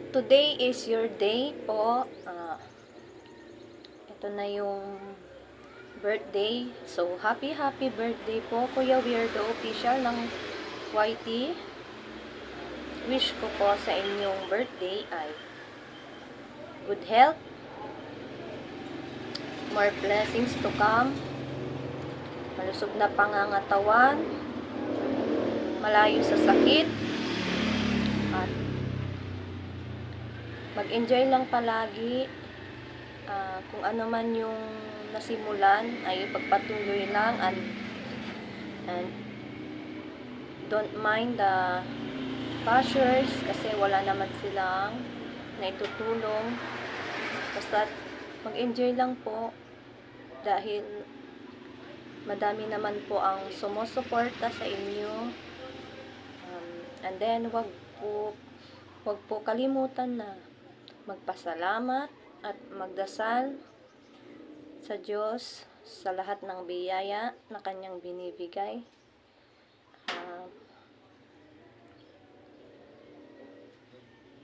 Today is your day po. Ito na yung birthday. So, happy birthday po, Kuya Weirdo Official ng YT. Wish ko po sa inyong birthday ay good health, more blessings to come, malusog na pangangatawan, malayo sa sakit, at mag-enjoy lang palagi. Kung ano man yung nasimulan ay pagpatuloy lang, and don't mind the bashers kasi wala naman silang naitutulong. Basta mag-enjoy lang po dahil madami naman po ang sumusuporta sa inyo. And then wag po kalimutan na magpasalamat at magdasal sa Diyos sa lahat ng biyaya na kanyang binibigay.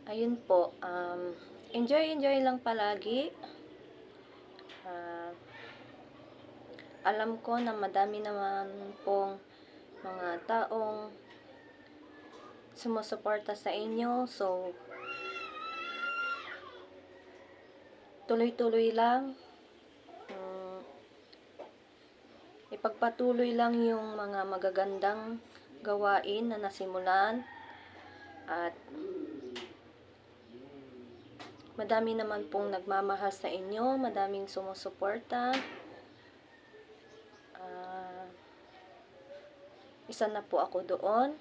Ayun po, enjoy lang palagi. Alam ko na madami naman pong mga taong sumusuporta sa inyo, so tuloy-tuloy lang. Ipagpatuloy lang yung mga magagandang gawain na nasimulan, at madami naman pong nagmamahal sa inyo, madaming sumusuporta. Isa na po ako doon.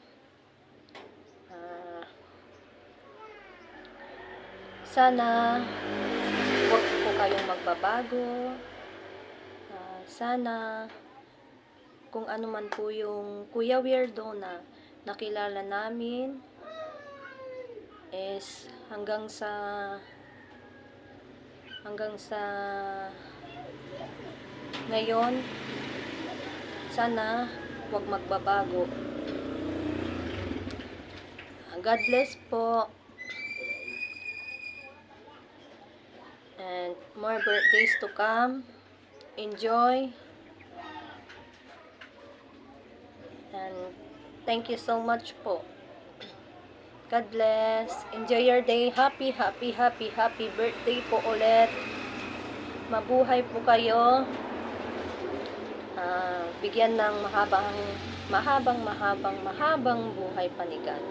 Sana huwag po kayong magbabago. Sana kung ano man po yung Kuya Weirdo na nakilala namin is hanggang sa ngayon, sana huwag magbabago. God bless po. And more birthdays to come. Enjoy. And thank you so much po. God bless. Enjoy your day. Happy birthday po ulit. Mabuhay po kayo. Bigyan ng mahabang buhay panigan.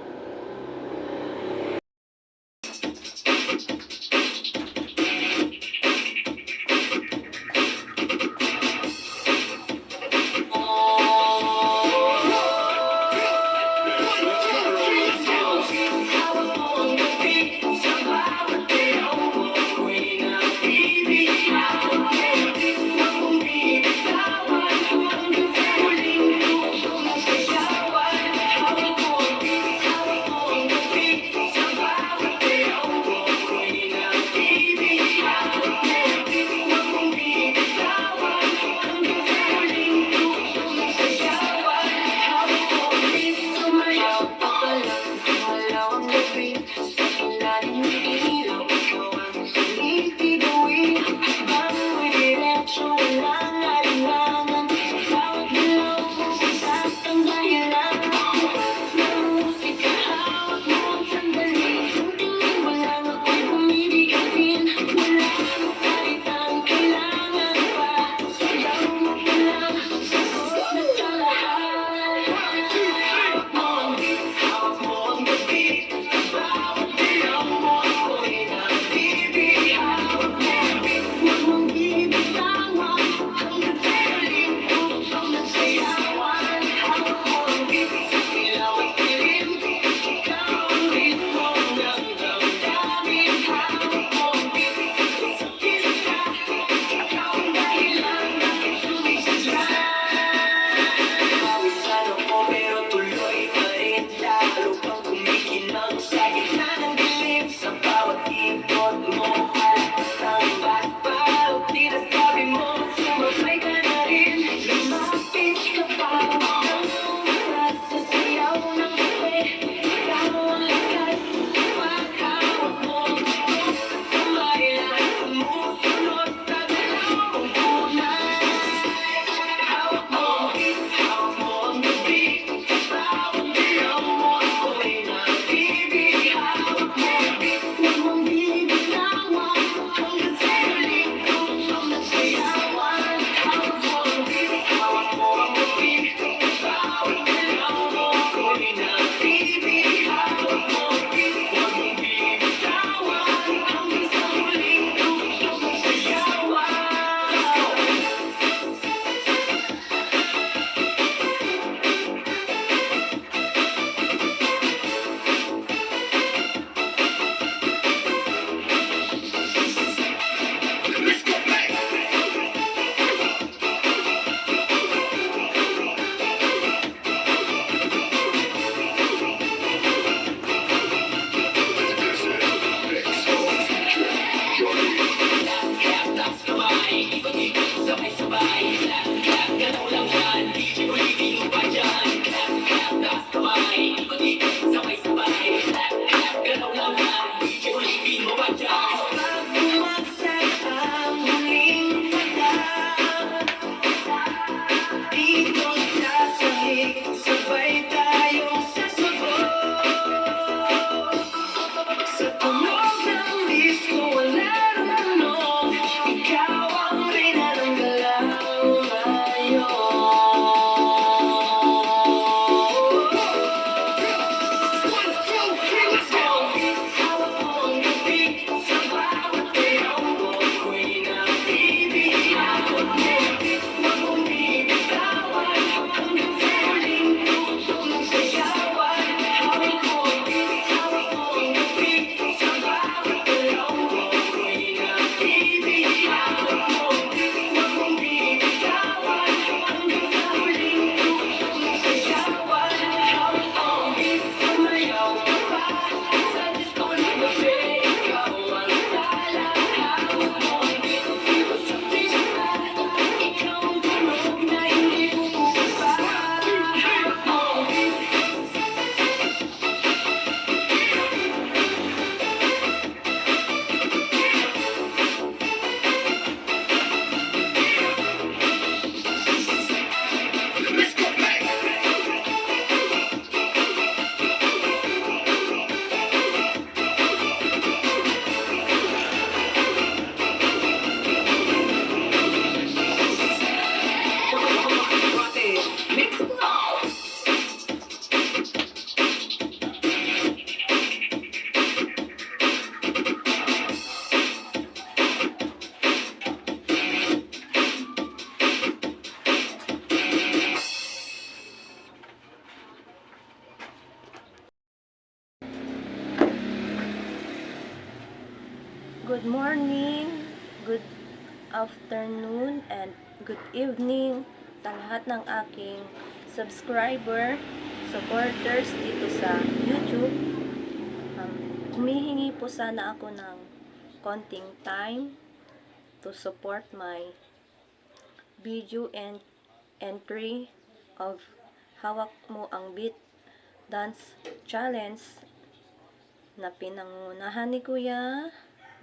Good morning, good afternoon, and good evening sa lahat ng aking subscriber, supporters dito sa YouTube. Humihingi po sana ako ng konting time to support my video and entry of Hawak Mo Ang Beat Dance Challenge na pinangunahan ni Kuya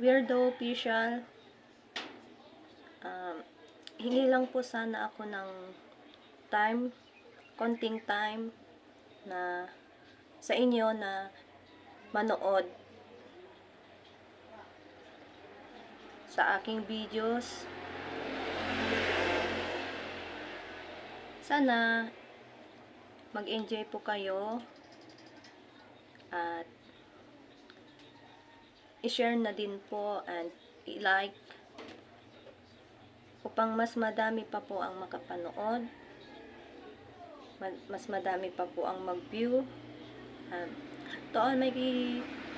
Weirdo Official. Hingi lang po sana ako ng time, konting time na sa inyo na manood sa aking videos. Sana mag-enjoy po kayo at i-share na din po and i-like upang mas madami pa po ang makapanood, mas madami pa po ang mag-view. To all my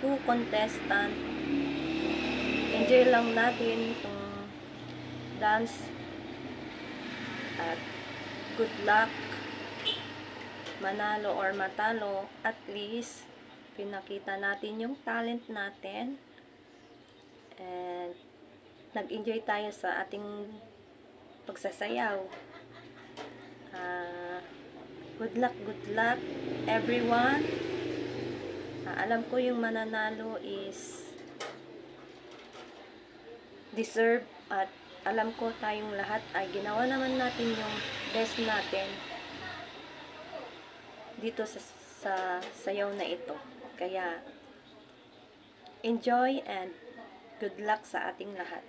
contestant, enjoy lang natin itong dance at good luck, manalo or matalo, at least pinakita natin yung talent natin and nag-enjoy tayo sa ating pagsasayaw. Good luck everyone. Alam ko yung mananalo is deserve, at alam ko tayong lahat ay ginawa naman natin yung best natin dito sa sayaw na ito. Kaya enjoy and good luck sa ating lahat.